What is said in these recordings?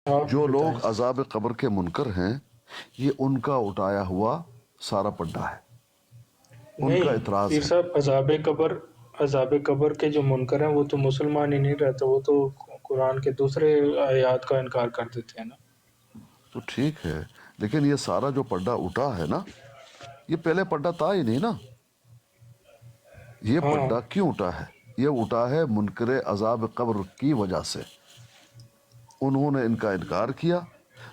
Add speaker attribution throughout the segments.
Speaker 1: آپ
Speaker 2: جو
Speaker 1: بتائیں۔
Speaker 2: لوگ عذاب قبر کے منکر ہیں یہ ان کا اٹھایا ہوا سارا پڈا ہے، ان کا
Speaker 1: نہیں
Speaker 2: اعتراض
Speaker 1: پیر
Speaker 2: ہے۔
Speaker 1: صاحب، عذاب قبر کے جو منکر ہیں وہ تو مسلمان ہی نہیں رہتے، وہ تو قرآن کے دوسرے آیات کا انکار کر دیتے ہیں نا۔
Speaker 2: تو ٹھیک ہے، لیکن یہ سارا جو پڈا اٹھا ہے نا، یہ پہلے پڈا تھا ہی نہیں نا۔ یہ
Speaker 1: ہاں
Speaker 2: پڈا کیوں اٹھا ہے؟ یہ اٹھا ہے منکر عذاب قبر کی وجہ سے، انہوں نے ان کا انکار کیا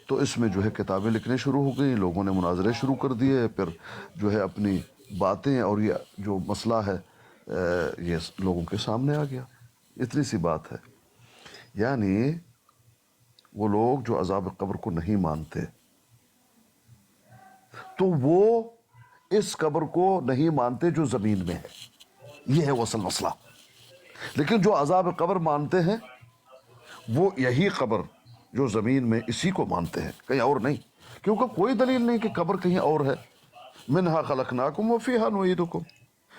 Speaker 2: تو اس میں جو ہے کتابیں لکھنے شروع ہو گئیں، لوگوں نے مناظرے شروع کر دیے، پھر جو ہے اپنی باتیں، اور یہ جو مسئلہ ہے یہ لوگوں کے سامنے آ گیا۔ اتنی سی بات ہے۔ یعنی وہ لوگ جو عذاب قبر کو نہیں مانتے تو وہ اس قبر کو نہیں مانتے جو زمین میں ہے، یہ ہے وہ اصل مسئلہ۔ لیکن جو عذاب قبر مانتے ہیں وہ یہی قبر جو زمین میں اسی کو مانتے ہیں، کہیں اور نہیں، کیونکہ کوئی دلیل نہیں کہ قبر کہیں اور ہے۔ منہا خلقناکم وفیہا نعیدکم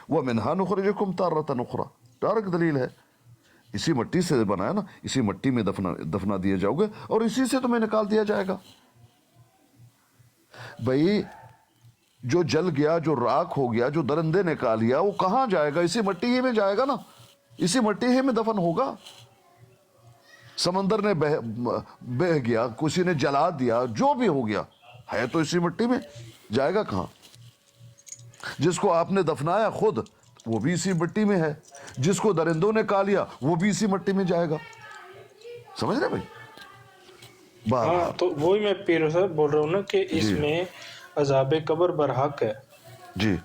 Speaker 2: ومنہا نخرجکم تارۃ اخری، ڈائریکٹ دلیل ہے۔ اسی مٹی سے بنا ہے نا، اسی مٹی میں دفنا دیے جاؤ گے اور اسی سے تمہیں نکال دیا جائے گا۔ بھئی جو جل گیا، جو راکھ ہو گیا، جو درندے نے کھا لیا، وہ کہاں جائے گا؟ اسی مٹی ہی میں جائے گا نا، اسی مٹی ہی میں دفن ہوگا۔ سمندر نے بہہ گیا، کسی نے جلا دیا، جو بھی ہو گیا ہے تو اسی مٹی میں، جائے گا کہاں؟ جس کو آپ نے دفنایا خود وہ بھی اسی مٹی میں ہے، جس کو درندوں نے کھا لیا وہ بھی اسی مٹی میں جائے گا۔ سمجھ رہے بھائی؟
Speaker 1: ہاں،
Speaker 2: بہرحال
Speaker 1: تو وہی میں پیر صاحب بول رہا ہوں نا کہ اس
Speaker 2: جی
Speaker 1: میں عذاب قبر برحق ہے۔
Speaker 2: جی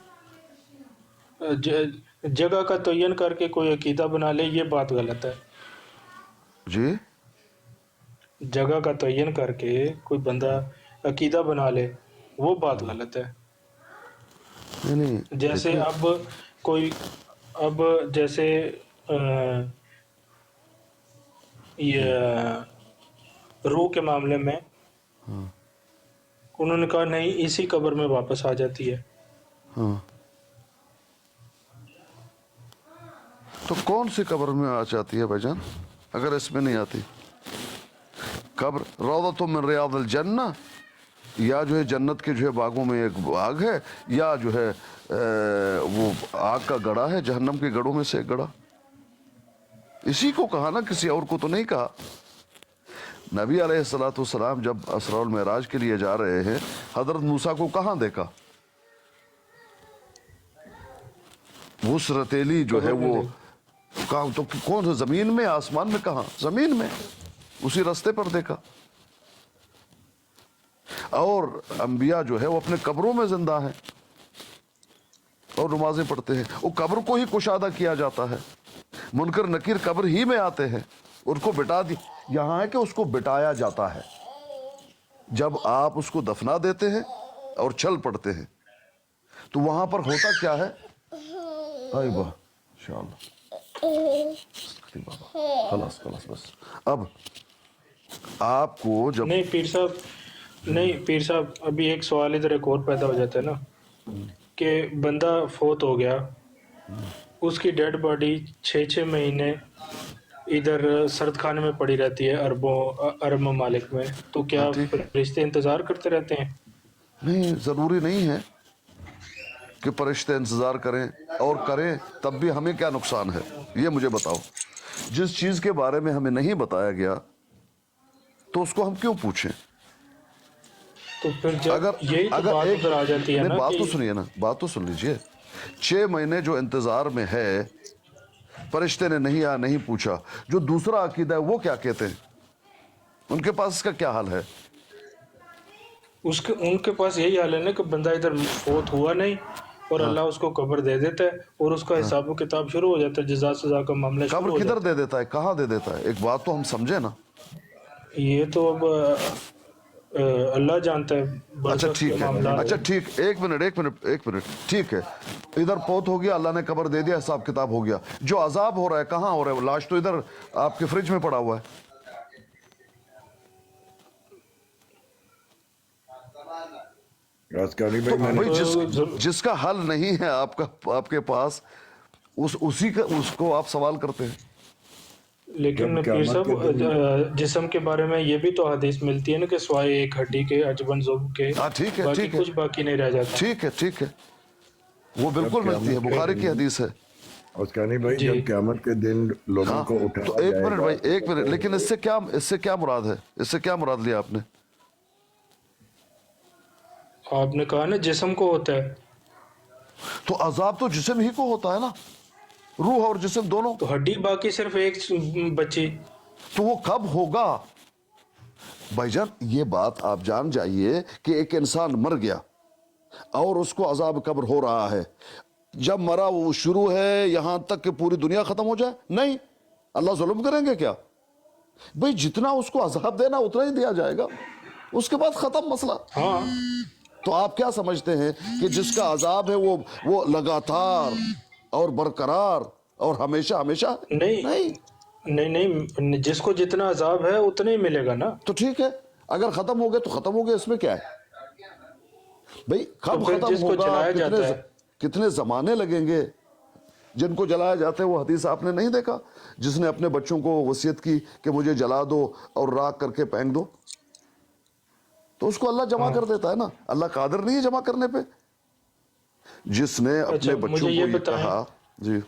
Speaker 1: جگہ کا تعین کر کے کوئی عقیدہ بنا لے، یہ بات غلط ہے۔
Speaker 2: جی
Speaker 1: جگہ کا تعین کر کے کوئی بندہ عقیدہ بنا لے، وہ بات غلط ہے۔
Speaker 2: نہیں نہیں
Speaker 1: جیسے
Speaker 2: دیکھیں،
Speaker 1: اب جیسے یہ روح کے معاملے میں انہوں نے کہا نہیں، اسی قبر میں واپس آ جاتی ہے۔
Speaker 2: ہاں تو کون سی قبر میں آ جاتی ہے بھائی جان اگر اس میں نہیں آتی؟ قبر روضۃ من ریاض الجنہ، یا جو ہے جنت کے جو ہے باغوں میں ایک باغ ہے، یا جو ہے وہ آگ کا گڑھا ہے، جہنم کے گڑھوں میں سے ایک گڑھا۔ اسی کو کہا نا، کسی اور کو تو نہیں کہا۔ نبی علیہ السلام جب اسراء المعراج کے لیے جا رہے ہیں، حضرت موسیٰ کو کہاں دیکھا؟ وہ رتیلی جو ہے
Speaker 1: قبر میں
Speaker 2: وہ
Speaker 1: دیکھ
Speaker 2: کہاں؟ تو کون سے زمین میں، آسمان میں؟ کہاں؟ زمین میں، اسی راستے پر دیکھا۔ اور انبیاء جو ہے وہ اپنے قبروں میں زندہ ہیں اور نمازیں پڑھتے ہیں، وہ قبر کو ہی کشادہ کیا جاتا ہے۔ منکر نکیر قبر ہی میں آتے ہیں، ان کو بٹا دی، یہاں ہے کہ اس کو بٹایا جاتا ہے۔ جب آپ اس کو دفنا دیتے ہیں اور چل پڑتے ہیں تو وہاں پر ہوتا کیا ہے؟ آئی با انشاءاللہ بابا، خلاص بس۔ اب آپ کو جب
Speaker 1: نہیں پیر صاحب، ابھی ایک سوال ادھر ایک اور پیدا ہو جاتا ہے نا کہ بندہ فوت ہو گیا، اس کی ڈیڈ باڈی 6 مہینے ادھر سرد خانے میں پڑی رہتی ہے عرب ممالک میں، تو
Speaker 2: ہاں
Speaker 1: کیا
Speaker 2: ٹھیک ہے،
Speaker 1: فرشتے انتظار کرتے رہتے ہیں؟
Speaker 2: نہیں ضروری نہیں ہے کہ فرشتے انتظار کریں، اور کریں تب بھی ہمیں کیا نقصان ہے؟ یہ مجھے بتاؤ۔ جس چیز کے بارے میں ہمیں نہیں بتایا گیا تو اس کو ہم کیوں پوچھیں؟
Speaker 1: تو پھر جب یہی تو
Speaker 2: اگر
Speaker 1: بات
Speaker 2: ایک
Speaker 1: ادھر آ جاتی ہے
Speaker 2: نہیں،
Speaker 1: نا
Speaker 2: بات
Speaker 1: کہ
Speaker 2: تو سنیے نا، بات تو سن لیجئے۔ 6 مہینے جو انتظار میں ہے، فرشتے نے نہیں پوچھا، جو دوسرا عقیدہ ہے وہ کیا کہتے ہیں؟ ان کے پاس اس کا کیا حل ہے؟
Speaker 1: ان کے پاس یہی حال ہے نا کہ بندہ ادھر فوت ہوا نہیں اور
Speaker 2: ہاں،
Speaker 1: اللہ اس کو قبر دے دیتا ہے اور اس کا حساب و کتاب شروع ہو جاتا ہے، جزا سزا کا معاملہ
Speaker 2: قبر
Speaker 1: شروع ہو
Speaker 2: کدھر
Speaker 1: جاتا
Speaker 2: دے دیتا ہے؟ کہاں دے دیتا ہے؟ ایک بات تو ہم سمجھے نا۔
Speaker 1: ہے۔ یہ تو اب اللہ جانتا ہے
Speaker 2: اچھا
Speaker 1: برزخ کے
Speaker 2: ٹھیک ہے،
Speaker 1: معاملات۔
Speaker 2: اچھا ٹھیک، ایک منٹ، ٹھیک ہے، ادھر فوت ہو گیا، اللہ نے قبر دے دیا، حساب کتاب ہو گیا۔ جو عذاب ہو رہا ہے کہاں ہو رہا ہے؟ وہ لاش تو ادھر آپ کے فریج میں پڑا ہوا ہے۔ تو بھائی جس کا حل نہیں ہے آپ کے پاس، اس کو آپ سوال کرتے ہیں۔
Speaker 1: لیکن
Speaker 3: جب
Speaker 1: پیر
Speaker 3: قیامت کے
Speaker 1: صاحب
Speaker 3: دن
Speaker 1: جسم کے بارے میں یہ بھی تو حدیث ملتی ہے نا کہ سوائے ایک ہڈی کے عجبن ضب کے
Speaker 2: ہاں ٹھیک ہے،
Speaker 1: باقی
Speaker 2: ٹھیک ہے،
Speaker 1: کچھ باقی نہیں رہ جاتا.
Speaker 2: ٹھیک ہے، ٹھیک ہے، وہ
Speaker 3: جب
Speaker 2: بالکل ملتی ہے،
Speaker 3: قیامت کے
Speaker 2: بخاری کی
Speaker 3: دن
Speaker 2: حدیث ہے.
Speaker 3: اسکانی بھائی
Speaker 1: جی
Speaker 3: جب قیامت کے دن لوگوں
Speaker 2: ہاں
Speaker 3: کو
Speaker 2: تو
Speaker 3: اٹھایا
Speaker 2: ایک
Speaker 3: جائے
Speaker 2: منٹ
Speaker 3: گا
Speaker 2: بھائی، ایک
Speaker 3: تو
Speaker 2: منٹ، لیکن اس سے کیا مراد ہے؟ اس سے کیا مراد لیا آپ نے؟
Speaker 1: آپ نے کہا نا جسم کو ہوتا ہے،
Speaker 2: تو عذاب تو جسم ہی کو ہوتا ہے نا، روح اور جسم دونوں.
Speaker 1: تو ہڈی باقی صرف ایک بچی.
Speaker 2: تو وہ کب ہوگا بھائی جان؟ یہ بات آپ جان جائیے کہ ایک انسان مر گیا اور اس کو عذاب قبر ہو رہا ہے. جب مرا وہ شروع ہے یہاں تک کہ پوری دنیا ختم ہو جائے؟ نہیں. اللہ ظلم کریں گے کیا؟ بھئی جتنا اس کو عذاب دینا اتنا ہی دیا جائے گا، اس کے بعد ختم مسئلہ.
Speaker 1: ہاں
Speaker 2: تو آپ کیا سمجھتے ہیں کہ جس کا عذاب ہے وہ لگاتار اور برقرار اور ہمیشہ ہمیشہ؟
Speaker 1: نہیں
Speaker 2: نہیں.
Speaker 1: نہیں نہیں، جس کو جتنا عذاب ہے اتنا ہی ملے گا نا.
Speaker 2: تو ٹھیک ہے، اگر ختم ہو گئے تو ختم ہو گئے، اس میں کیا ہے بھئی؟
Speaker 1: تو
Speaker 2: کب
Speaker 1: پھر
Speaker 2: ختم
Speaker 1: جس کو
Speaker 2: ہوگا؟
Speaker 1: جلایا جاتا ہے،
Speaker 2: کتنے زمانے لگیں گے؟ جن کو جلایا جاتا ہے وہ حدیث آپ نے نہیں دیکھا، جس نے اپنے بچوں کو وصیت کی کہ مجھے جلا دو اور راکھ کر کے پھینک دو، تو اس کو اللہ جمع
Speaker 1: ہاں.
Speaker 2: کر دیتا ہے نا. اللہ قادر نہیں ہے جمع کرنے پہ؟ جس نے
Speaker 1: اچھا
Speaker 2: اپنے
Speaker 1: مجھے
Speaker 2: بچوں
Speaker 1: یہ
Speaker 2: کو یہ
Speaker 1: بتائیں،
Speaker 2: کہا. جی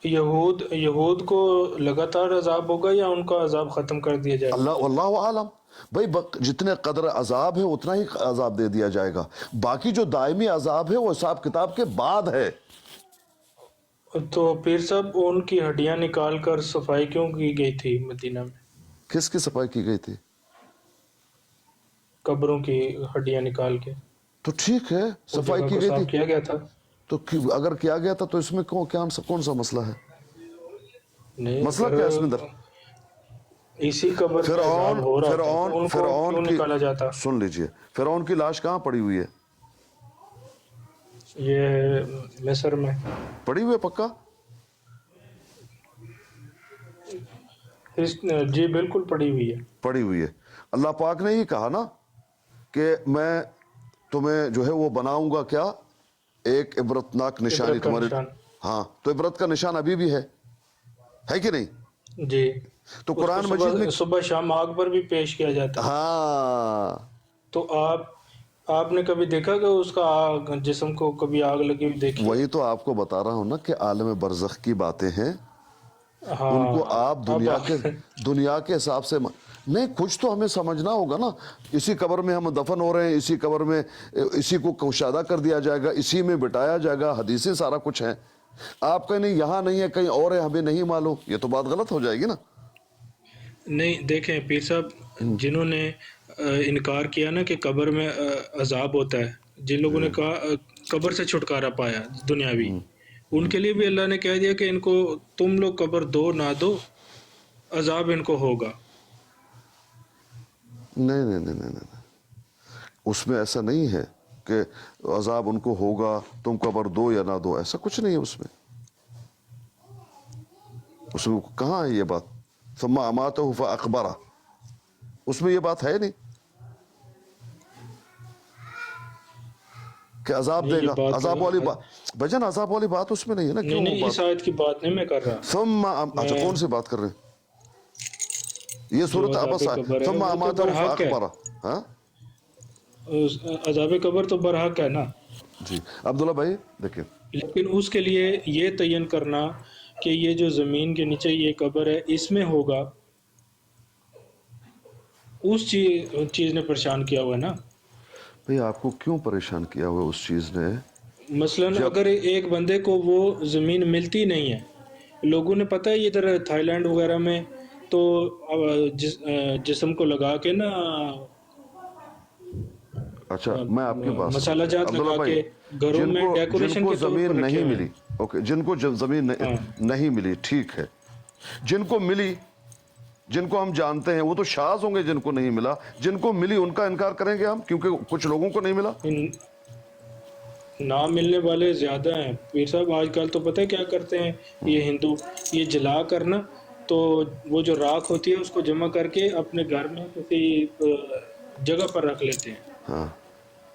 Speaker 1: یہود کو لگاتار عذاب ہوگا یا ان کا عذاب ختم کر دیا جائے گا؟
Speaker 2: اللہ عالم. بھئی جتنے قدر عذاب ہے اتنا ہی عذاب دے دیا جائے گا. باقی جو دائمی عذاب ہے وہ حساب کتاب کے بعد ہے.
Speaker 1: تو پیر صاحب ان کی ہڈیاں نکال کر صفائی کیوں کی گئی تھی مدینہ میں؟
Speaker 2: کس کی صفائی کی گئی تھی؟
Speaker 1: قبروں کی ہڈیاں نکال کے
Speaker 2: تو ٹھیک ہے،
Speaker 1: وہ
Speaker 2: صفائی
Speaker 1: جگہ
Speaker 2: کی
Speaker 1: کو
Speaker 2: گئی تھی.
Speaker 1: صاف کیا گیا تھا.
Speaker 2: تو اگر کیا گیا تھا تو اس میں کون سا مسئلہ ہے؟
Speaker 1: نہیں
Speaker 2: مسئلہ
Speaker 1: اگر
Speaker 2: کیا ہے اس میں اندر؟
Speaker 1: اسی قبر میں عذاب
Speaker 2: فرعون
Speaker 1: ہو رہا تھا
Speaker 2: فرعون
Speaker 1: تو ان کو
Speaker 2: فرعون
Speaker 1: کیوں
Speaker 2: کی،
Speaker 1: نکالا جاتا؟
Speaker 2: سن لیجئے، فرعون کی لاش کہاں پڑی ہوئی ہے؟
Speaker 1: یہ مصر میں.
Speaker 2: پڑی ہوئی ہے پکا؟
Speaker 1: جی بالکل پڑی ہوئی ہے.
Speaker 2: پڑی ہوئی ہے. اللہ پاک نے یہ کہا نا کہ میں تمہیں جو ہے وہ بناؤں گا کیا؟ ایک عبرتناک نشانی
Speaker 1: عبرت کا
Speaker 2: تمہارے.
Speaker 1: نشان.
Speaker 2: ہاں تو عبرت کا نشان ابھی بھی ہے کہ نہیں؟
Speaker 1: جی
Speaker 2: تو
Speaker 1: اس کو
Speaker 2: قرآن مجید میں
Speaker 1: صبح شام آگ پر بھی پیش کیا جاتا ہے.
Speaker 2: ہاں
Speaker 1: تو آپ نے کبھی دیکھا کہ اس کا جسم کو کبھی آگ لگی ہوئی دیکھی ہے؟
Speaker 2: وہی تو آپ کو بتا رہا ہوں نا کہ عالم برزخ کی باتیں ہیں، ان کو
Speaker 1: ہاں
Speaker 2: آپ
Speaker 1: اب
Speaker 2: دنیا کے حساب سے نہیں. کچھ تو ہمیں سمجھنا ہوگا نا. اسی قبر میں ہم دفن ہو رہے ہیں، اسی قبر میں اسی کو کشادہ کر دیا جائے گا، اسی میں بٹایا جائے گا. حدیثیں سارا کچھ ہیں. آپ کہیں نہیں یہاں نہیں ہے کہیں اور ہے، ہمیں نہیں معلوم، یہ تو بات غلط ہو جائے گی نا.
Speaker 1: نہیں دیکھیں پیر صاحب، جنہوں نے انکار کیا نا کہ قبر میں عذاب ہوتا ہے، جن لوگوں نے کہا قبر سے چھٹکارا پایا دنیاوی، ان کے لیے بھی اللہ نے کہہ دیا کہ ان کو تم لوگ قبر دو نہ دو، عذاب ان کو ہوگا.
Speaker 2: نہیں نہیں نہیں نہیں نہیں، اس میں ایسا نہیں ہے کہ عذاب ان کو ہوگا تم قبر دو یا نہ دو، ایسا کچھ نہیں ہے اس میں. اس میں کہاں ہے یہ بات؟ ثم اماتہ فاقبرہ، اس میں یہ بات ہے نہیں کہ عذاب
Speaker 1: نہیں
Speaker 2: دے
Speaker 1: یہ
Speaker 2: گا.
Speaker 1: بات
Speaker 2: عذاب والی بات بھجن، عذاب والی بات اس میں نہیں ہے نا.
Speaker 1: نہیں
Speaker 2: کیوں وہ
Speaker 1: نہیں، اس
Speaker 2: بات
Speaker 1: آیت کی بات نہیں میں کر رہا.
Speaker 2: اچھا
Speaker 1: میں
Speaker 2: کون سی بات کر رہے ہیں؟ یہ
Speaker 1: جو
Speaker 2: صورت
Speaker 1: عذاب
Speaker 2: عبس ہے.
Speaker 1: قبر ہے
Speaker 2: ثم
Speaker 1: وہ تو
Speaker 2: اماتہ
Speaker 1: برحق ہے،
Speaker 2: فاقبرہ. ہاں
Speaker 1: عذاب قبر تو برحق ہے نا.
Speaker 2: جی عبداللہ بھائی دیکھیں،
Speaker 1: لیکن اس کے لیے یہ تعین کرنا کہ یہ جو زمین کے نیچے یہ قبر ہے اس میں ہوگا، اس چیز نے پریشان کیا ہوا ہے نا.
Speaker 2: بھئی آپ کو کیوں پریشان کیا ہوا اس چیز نے؟
Speaker 1: مثلا
Speaker 2: جب
Speaker 1: اگر ایک بندے کو وہ زمین ملتی نہیں ہے، لوگوں نے پتہ ہے ادھر تھائی لینڈ وغیرہ میں تو جسم کو لگا کے نا
Speaker 2: اچھا میں آپ کی بات سمجھ
Speaker 1: مسالہ
Speaker 2: گیا
Speaker 1: جات
Speaker 2: عبداللہ
Speaker 1: لگا
Speaker 2: بھائی.
Speaker 1: کے گھروں
Speaker 2: جن
Speaker 1: میں
Speaker 2: کو
Speaker 1: ڈیکوریشن کے طور پر
Speaker 2: زمین
Speaker 1: رکھے
Speaker 2: نہیں
Speaker 1: ہوئے
Speaker 2: ملی،
Speaker 1: ہیں.
Speaker 2: اوکے، جن کو زمین
Speaker 1: ہاں
Speaker 2: نہیں ملی ٹھیک ہے، جن کو ملی، جن کو ہم جانتے ہیں وہ تو شاذ ہوں گے. جن کو نہیں ملا، جن کو ملی ان کا انکار کریں گے ہم کیونکہ کچھ لوگوں کو نہیں ملا.
Speaker 1: نہ ملنے والے زیادہ ہیں پیر صاحب. آج کل تو پتہ ہے کیا کرتے ہیں یہ ہندو، یہ جلا کر نا تو وہ جو راکھ ہوتی ہے اس کو جمع کر کے اپنے گھر میں کسی جگہ پر رکھ لیتے ہیں،
Speaker 2: ہاں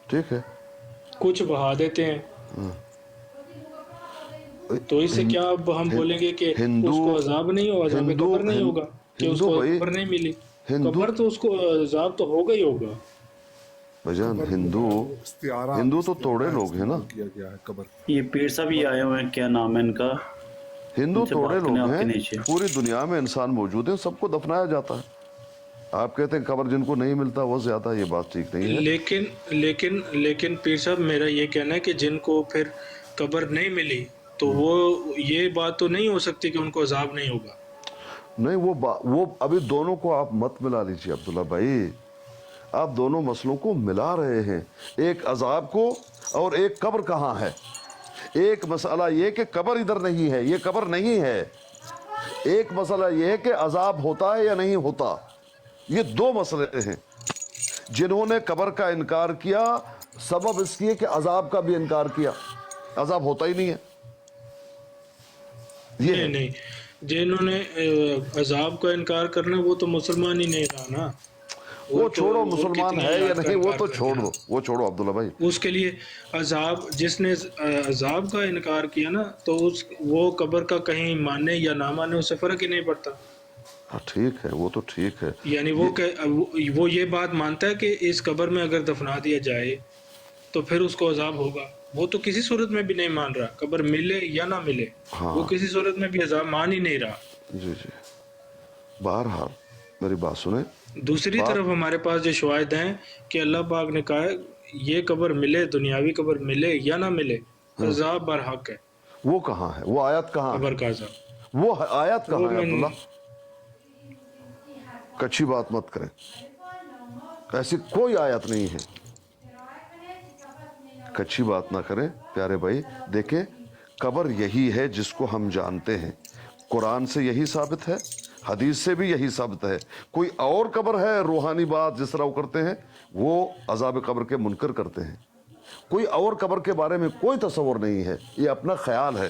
Speaker 2: ٹھیک ہے.
Speaker 1: کچھ بہا دیتے ہیں. تو اس سے کیا اب ہم بولیں گے کہ
Speaker 2: ہندو-
Speaker 1: اس کو عذاب نہیں ہوگا، عذاب
Speaker 2: ہندو-
Speaker 1: قبر نہیں ہوگا کہ اس
Speaker 2: ہندو
Speaker 1: کو
Speaker 2: بھائی،
Speaker 1: قبر نہیں ملی؟
Speaker 2: ہندو-
Speaker 1: قبر تو اس کو عذاب تو ہوگا ہی ہوگا۔
Speaker 2: بھجان
Speaker 3: استعارہ
Speaker 2: ہندو تو توڑے لوگ ہیں نا،
Speaker 3: کیا گیا ہے قبر۔
Speaker 4: یہ پیر صاحب یہ آئے ہوئے ہیں، کیا نام ہے ان کا؟
Speaker 2: ہندو
Speaker 4: ان سے
Speaker 2: توڑے
Speaker 4: بات کرنے
Speaker 2: لوگ
Speaker 4: آپ کے
Speaker 2: ہیں،
Speaker 4: نیچے۔
Speaker 2: پوری دنیا میں انسان موجود ہیں، سب کو دفنایا جاتا ہے۔ آپ کہتے ہیں قبر جن کو نہیں ملتا وہ زیادہ، یہ بات ٹھیک نہیں ہے۔
Speaker 1: لیکن پیر صاحب میرا یہ کہنا ہے کہ جن کو پھر قبر نہیں ملی تو وہ یہ بات تو نہیں ہو سکتی کہ ان کو عذاب نہیں ہوگا۔
Speaker 2: نہیں، وہ ابھی دونوں کو آپ مت ملا لیجیے عبداللہ بھائی، آپ دونوں مسئلوں کو ملا رہے ہیں، ایک عذاب کو اور ایک قبر کہاں ہے۔ ایک مسئلہ یہ کہ قبر ادھر نہیں ہے، یہ قبر نہیں ہے۔ ایک مسئلہ یہ ہے کہ عذاب ہوتا ہے یا نہیں ہوتا، یہ دو مسئلے ہیں۔ جنہوں نے قبر کا انکار کیا، سبب اس کی ہے کہ عذاب کا بھی انکار کیا، عذاب ہوتا ہی نہیں ہے، یہ ہے۔
Speaker 1: نہیں، جنہوں نے عذاب کا انکار کرنا وہ تو مسلمان ہی نہیں رہا نا۔
Speaker 2: وہ
Speaker 1: تو
Speaker 2: چھوڑو مسلمان
Speaker 1: کتنی
Speaker 2: ہے یا
Speaker 1: آیات کا
Speaker 2: نہیں، وہ
Speaker 1: انکار
Speaker 2: تو
Speaker 1: کر
Speaker 2: چھوڑ
Speaker 1: دیا۔
Speaker 2: دو، وہ چھوڑو عبداللہ بھائی۔
Speaker 1: اس کے لیے عذاب، جس نے عذاب کا انکار کیا نا تو وہ قبر کا کہیں ماننے یا نہ ماننے اس سے فرق ہی نہیں پڑتا۔
Speaker 2: ہاں ٹھیک ہے، وہ تو ٹھیک ہے۔
Speaker 1: یعنی وہ یہ بات مانتا ہے کہ اس قبر میں اگر دفنا دیا جائے تو پھر اس کو عذاب ہوگا، وہ تو کسی صورت میں بھی نہیں مان رہا، قبر ملے یا نہ ملے وہ کسی صورت میں بھی عذاب مان ہی نہیں رہا۔
Speaker 2: جی جی، بہرحال میری بات سنیں۔
Speaker 1: دوسری طرف ہمارے پاس جو شواہد ہیں کہ اللہ پاک نے کہا ہے یہ قبر ملے، دنیاوی قبر ملے یا نہ ملے، عذاب برحق ہے۔
Speaker 2: وہ کہاں ہے، وہ آیت کہاں ہے،
Speaker 1: قبر کا عذاب
Speaker 2: وہ آیت کہاں
Speaker 1: وہ
Speaker 2: ہے
Speaker 1: میں
Speaker 2: عبداللہ؟ کچھی بات مت کریں، ایسی کوئی آیت نہیں ہے، کچھی بات نہ کریں پیارے بھائی۔ دیکھیں، قبر یہی ہے جس کو ہم جانتے ہیں، قرآن سے یہی ثابت ہے، حدیث سے بھی یہی ثابت ہے۔ کوئی اور قبر ہے روحانی بات جس طرح وہ کرتے ہیں، وہ عذاب قبر کے منکر کرتے ہیں۔ کوئی اور قبر کے بارے میں کوئی تصور نہیں ہے، یہ اپنا خیال ہے۔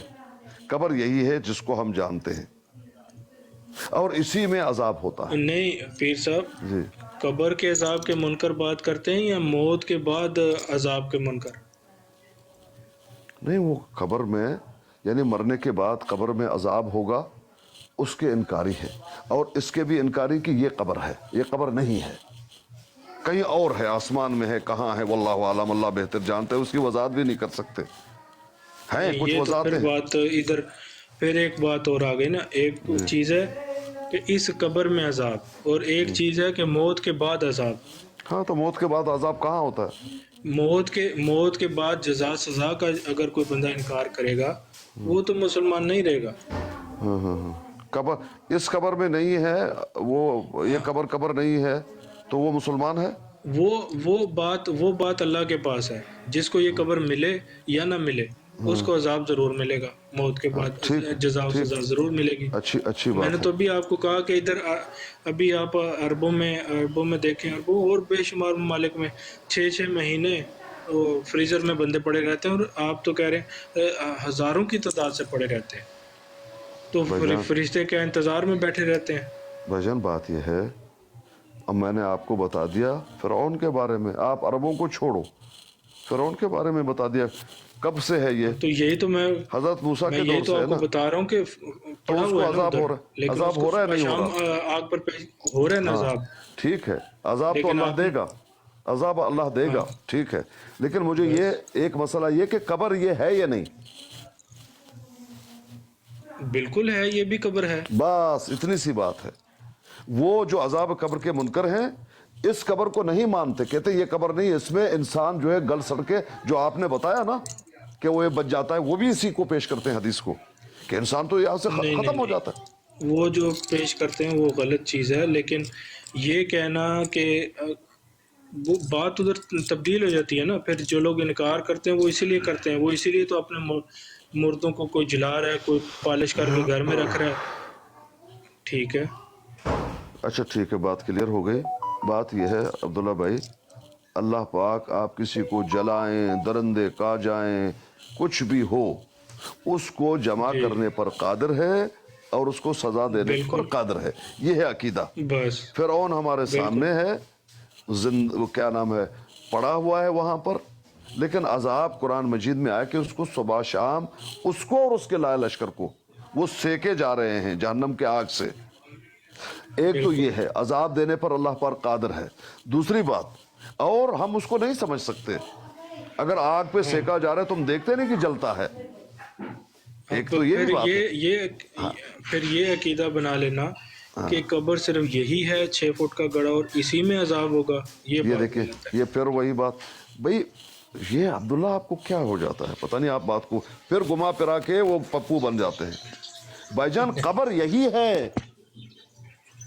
Speaker 2: قبر یہی ہے جس کو ہم جانتے ہیں اور اسی میں عذاب ہوتا ہے۔
Speaker 1: نہیں پیر صاحب،
Speaker 2: جی،
Speaker 1: قبر کے عذاب کے منکر بات کرتے ہیں یا موت کے بعد عذاب کے منکر؟
Speaker 2: نہیں، وہ قبر میں یعنی مرنے کے بعد قبر میں عذاب ہوگا، اس کے انکاری ہے، اور اس کے بھی انکاری کہ یہ قبر ہے، یہ قبر نہیں ہے، کہیں اور ہے، آسمان میں ہے، کہاں ہے واللہ عالم، اللہ بہتر جانتے ہیں، اس کی وضاحت بھی نہیں کر سکتے ہیں، کچھ
Speaker 1: یہ تو
Speaker 2: وضاحتیں
Speaker 1: پھر
Speaker 2: ہیں۔
Speaker 1: بات ادھر پھر ایک بات اور آ گئی نا، ایک چیز ہے کہ اس قبر میں عذاب اور ایک چیز ہے کہ موت کے بعد عذاب۔
Speaker 2: ہاں، تو موت کے بعد عذاب کہاں ہوتا ہے؟
Speaker 1: موت کے بعد جزا سزا کا اگر کوئی بندہ انکار کرے گا وہ تو مسلمان نہیں رہے گا۔
Speaker 2: قبر اس قبر میں نہیں ہے، وہ یہ قبر نہیں ہے تو وہ مسلمان ہے؟
Speaker 1: وہ بات اللہ کے پاس ہے، جس کو یہ قبر ملے یا نہ ملے اس کو عذاب ضرور ملے گا، موت کے بعد
Speaker 2: ٹھیک،
Speaker 1: جزا و سزا ضرور ملے گی۔
Speaker 2: اچھی
Speaker 1: میں
Speaker 2: بات
Speaker 1: نے
Speaker 2: ہے۔
Speaker 1: تو ابھی آپ کو کہا کہ ادھر ابھی آپ عربوں میں دیکھیں، عربوں اور بے شمار ممالک میں 6 مہینے فریزر میں بندے پڑے رہتے ہیں، اور آپ تو کہہ رہے ہیں ہزاروں کی تعداد سے پڑے رہتے ہیں، تو فرشتے کیا انتظار میں بیٹھے رہتے ہیں؟
Speaker 2: بھجن بات یہ ہے، اب میں نے آپ کو بتا دیا فرعون کے بارے میں، آپ عربوں کو چھوڑو، فرعون کے بارے میں بتا دیا کب سے ہے یہ،
Speaker 1: تو یہی تو میں
Speaker 2: حضرت موسیٰ کے
Speaker 1: یہ
Speaker 2: دور
Speaker 1: تو
Speaker 2: سے ہے
Speaker 1: آپ کو
Speaker 2: نا،
Speaker 1: بتا رہا ہوں کہ
Speaker 2: تو
Speaker 1: پڑا
Speaker 2: اس
Speaker 1: ہوا
Speaker 2: کو
Speaker 1: ہے نا
Speaker 2: عذاب
Speaker 1: ادھر،
Speaker 2: ہو رہا ہے،
Speaker 1: لیکن
Speaker 2: عذاب
Speaker 1: اس کو
Speaker 2: ہو رہا ہے نہیں ہو
Speaker 1: شام
Speaker 2: رہا؟
Speaker 1: آگ پر ہو رہا ہے نا عذاب۔
Speaker 2: ٹھیک ہے، عذاب تو
Speaker 1: لیکن
Speaker 2: اللہ
Speaker 1: آپ
Speaker 2: دے گا، عذاب اللہ دے گا، ٹھیک ہے، لیکن مجھے یہ ایک مسئلہ یہ کہ قبر یہ ہے یا نہیں؟
Speaker 1: بالکل ہے، یہ بھی قبر ہے۔
Speaker 2: بس اتنی سی بات ہے۔ وہ جو عذاب قبر کے منکر ہیں اس قبر کو نہیں مانتے، کہتے یہ قبر نہیں، اس میں انسان جو ہے گل سڑ کے، جو آپ نے بتایا نا کہ وہ یہ بچ جاتا ہے، وہ بھی اسی کو پیش کرتے ہیں حدیث کو، کہ انسان تو یہاں سے ختم ہو جاتا ہے۔
Speaker 1: وہ جو پیش کرتے ہیں وہ غلط چیز ہے، لیکن یہ کہنا کہ وہ بات ادھر تبدیل ہو جاتی ہے نا، پھر جو لوگ انکار کرتے ہیں وہ اسی لیے کرتے ہیں، وہ اسی لیے تو اپنے مردوں کو کوئی جلا رہا ہے، کوئی پالش کر کے گھر میں رکھ رہا ہے۔ ٹھیک ہے،
Speaker 2: اچھا ٹھیک ہے، بات کلیئر ہو گئی۔ بات یہ ہے عبداللہ بھائی، اللہ پاک آپ کسی کو جلائیں، درندے کا جائیں، کچھ بھی ہو، اس کو جمع کرنے پر قادر ہے اور اس کو سزا دینے پر قادر ہے، یہ ہے عقیدہ۔
Speaker 1: بس
Speaker 2: فرعون ہمارے سامنے ہے، کیا نام ہے، پڑا ہوا ہے وہاں پر، لیکن عذاب قرآن مجید میں آیا کہ اس کو صبح شام اس کو اور اس کے لائے لشکر کو وہ سیکے جا رہے ہیں جہنم کے آگ سے. ایک تو یہ ہے عذاب دینے پر اللہ پر قادر ہے. دوسری بات اور ہم اس کو نہیں سمجھ سکتے. اگر آگ پہ سیکا جا رہا ہے تم دیکھتے نہیں کہ جلتا ہے. ایک تو یہ بھی بات ہے.
Speaker 1: پھر یہ عقیدہ بنا لینا کہ قبر صرف یہی ہے 6 فٹ کا گڑھا اور اسی میں عذاب ہوگا.
Speaker 2: یہ دیکھیں یہ پھر وہی بات بھائی یہ عبداللہ آپ کو کیا ہو جاتا ہے پتہ نہیں. آپ بات کو پھر گما پھرا کے وہ پپو بن جاتے ہیں. بھائی جان قبر یہی ہے,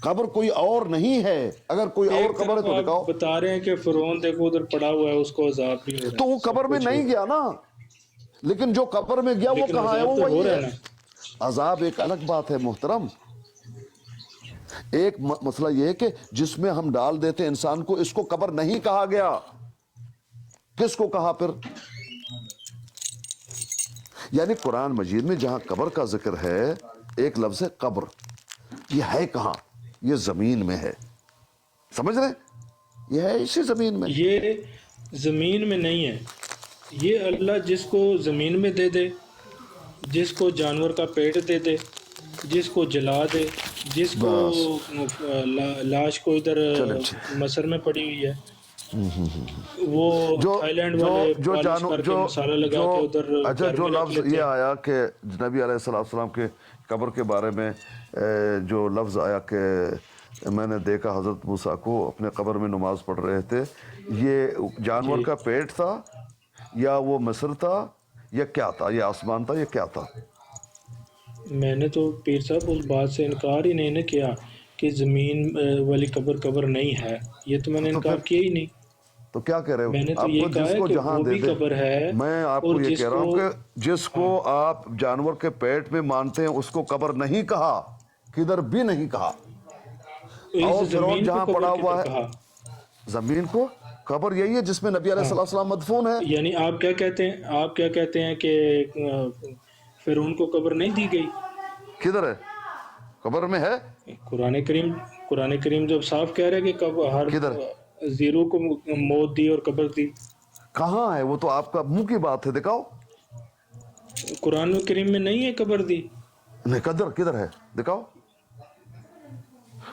Speaker 2: قبر کوئی اور نہیں ہے. اگر کوئی اور قبر ہے تو دکھاؤ.
Speaker 1: بتا رہے ہیں کہ فرعون دیکھو ادھر پڑا ہوا ہے اس کو عذاب بھی ہو رہا ہے.
Speaker 2: تو وہ قبر میں نہیں گیا نا, لیکن جو قبر میں گیا وہ کہاں ہے, وہ وہی ہے. عذاب ایک الگ بات ہے محترم. ایک مسئلہ یہ ہے کہ جس میں ہم ڈال دیتے انسان کو, اس کو قبر نہیں کہا گیا. کس کو کہا پھر؟ یعنی قرآن مجید میں جہاں قبر کا ذکر ہے ایک لفظ ہے قبر. یہ ہے کہاں؟ یہ زمین میں ہے. سمجھ رہے؟ یہ ہے اسی زمین میں.
Speaker 1: یہ زمین میں نہیں ہے. یہ اللہ جس کو زمین میں دے دے, جس کو جانور کا پیٹ دے دے, جس کو جلا دے, جس کو لاش کو ادھر مصر میں پڑی ہوئی ہے, وہ تھائی لینڈ والے پالش کر کے مسالہ لگا کے ادھر.
Speaker 2: اچھا جو لفظ یہ آیا کہ نبی علیہ السلام کے قبر کے بارے میں جو لفظ آیا کہ میں نے دیکھا حضرت موسیٰ کو اپنے قبر میں نماز پڑھ رہے تھے, یہ جانور کا پیٹ تھا یا وہ مصر تھا یا کیا تھا, یہ آسمان تھا یا کیا تھا؟
Speaker 1: میں نے تو پیر صاحب اس بات سے انکار ہی نہیں کیا کہ زمین والی قبر نہیں ہے. یہ تو میں نے انکار کیا ہی نہیں.
Speaker 2: تو کیا کہہ رہے ہو؟
Speaker 1: میں نے تو یہ کہا ہے کہ وہ بھی قبر ہے.
Speaker 2: میں آپ کو یہ کہہ رہا ہوں کہ جس کو آپ جانور کے پیٹ میں مانتے ہیں اس کو قبر نہیں کہا, کدھر بھی نہیں کہا. اور فرعون جہاں پڑا ہوا ہے زمین کو قبر یہی ہے جس میں نبی علیہ السلام مدفون ہے.
Speaker 1: یعنی آپ کیا کہتے ہیں کہ فرعون کو قبر نہیں دی گئی؟
Speaker 2: کدھر ہے؟ قبر میں ہے.
Speaker 1: قرآن کریم جب صاف کہہ رہے کہ ہر زیرو کو موت دی اور قبر دی.
Speaker 2: کہاں ہے وہ؟ تو آپ کا منہ کی بات ہے, دکھاؤ.
Speaker 1: قرآن کریم میں نہیں ہے قبر دی.
Speaker 2: نہیں کدھر ہے دکھاؤ.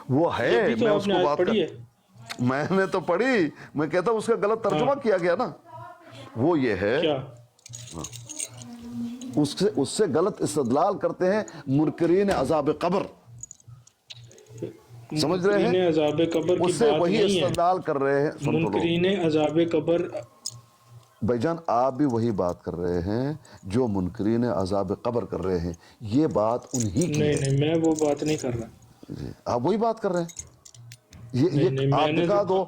Speaker 2: وہ ہے, میں اس کو بات
Speaker 1: پڑھی ہے.
Speaker 2: میں نے تو پڑھی, میں کہتا ہوں اس کا غلط ترجمہ کیا گیا نا. وہ یہ ہے
Speaker 1: کیا
Speaker 2: اس سے غلط استدلال کرتے ہیں منکرین عذاب قبر. سمجھ رہے ہیں؟
Speaker 1: عذاب قبر کی
Speaker 2: اس سے
Speaker 1: بات
Speaker 2: وہی
Speaker 1: نہیں ہے.
Speaker 2: استدلال کر رہے ہیں.
Speaker 1: منکرین عذاب قبر
Speaker 2: بھائی جان آپ بھی وہی بات کر رہے ہیں جو منکرین عذاب قبر کر رہے ہیں. یہ بات انہی کی ہے.
Speaker 1: نہیں میں وہ بات نہیں کر رہا.
Speaker 2: جی آپ وہی بات کر رہے ہیں. یہ آپ دکھا دو,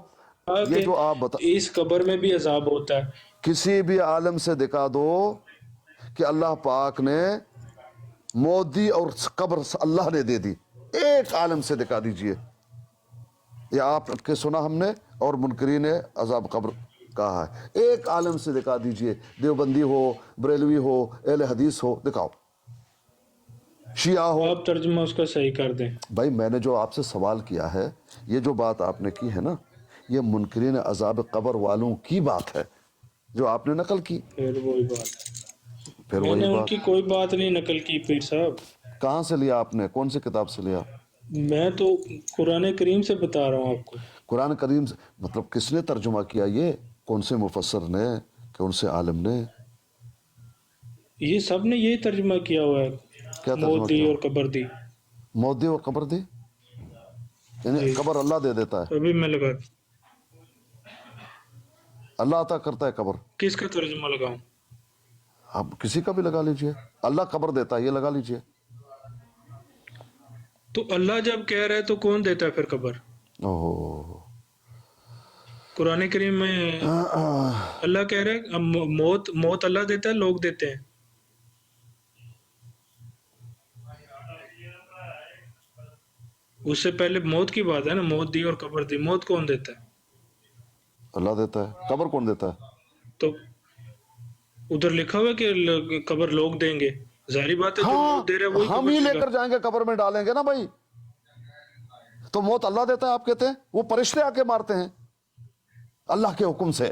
Speaker 2: یہ جو آپ بتا
Speaker 1: اس قبر میں بھی عذاب ہوتا ہے.
Speaker 2: کسی بھی عالم سے دکھا دو کہ اللہ پاک نے موت دی اور قبر اللہ نے دے دی. ایک عالم سے دکھا دیجئے. یہ آپ کے سنا ہم نے اور منکرین عذاب قبر کہا ہے. ایک عالم سے دکھا دیجئے, دیوبندی ہو, بریلوی ہو, اہل حدیث ہو, دکھاؤ. شیعہ ہو.
Speaker 1: آپ ترجمہ اس کا صحیح کر دیں.
Speaker 2: بھائی میں نے جو آپ سے سوال کیا ہے, یہ جو بات آپ نے کی ہے نا, یہ منکرین عذاب قبر والوں کی بات ہے جو آپ نے نقل کی.
Speaker 1: پھر وہی بات ہے.
Speaker 2: پھر
Speaker 1: میں
Speaker 2: وہی
Speaker 1: نے ان
Speaker 2: بات
Speaker 1: کی کوئی بات نہیں نقل کی پیر صاحب.
Speaker 2: کہاں سے لیا آپ نے, کون سی کتاب سے لیا؟
Speaker 1: میں تو قرآن کریم سے بتا رہا ہوں آپ کو. قرآن
Speaker 2: کریم سے مطلب کس نے ترجمہ کیا؟ یہ کون سے مفسر نے, کون سے عالم نے؟
Speaker 1: یہ سب نے یہی ترجمہ کیا ہوا ہے.
Speaker 2: کیا
Speaker 1: موت دی اور قبر دی.
Speaker 2: موت دی اور قبر دی یعنی قبر اللہ دے دیتا ہے.
Speaker 1: ابھی میں لگا
Speaker 2: اللہ عطا کرتا ہے قبر.
Speaker 1: کس کا ترجمہ لگاؤں؟
Speaker 2: آپ کسی کا بھی لگا لیجئے. اللہ قبر دیتا ہے یہ لگا لیجئے.
Speaker 1: تو اللہ جب کہہ رہا ہے تو کون دیتا ہے پھر قبر؟ قرآن کریم میں اللہ کہہ رہا ہے موت اللہ دیتا ہے, لوگ دیتے ہیں. اس سے پہلے موت کی بات ہے نا, موت دی اور قبر دی. موت کون دیتا ہے؟
Speaker 2: اللہ دیتا ہے. قبر کون دیتا ہے؟
Speaker 1: تو ادھر لکھا ہوا ہے کہ قبر لوگ دیں گے. ظاہری بات ہے جو موت دے رہا ہے وہی
Speaker 2: ہم ہی لے کر جائیں گے قبر میں ڈالیں گے نا بھائی. تو موت اللہ دیتا ہے آپ کہتے ہیں, وہ فرشتے آ کے مارتے ہیں اللہ کے حکم سے.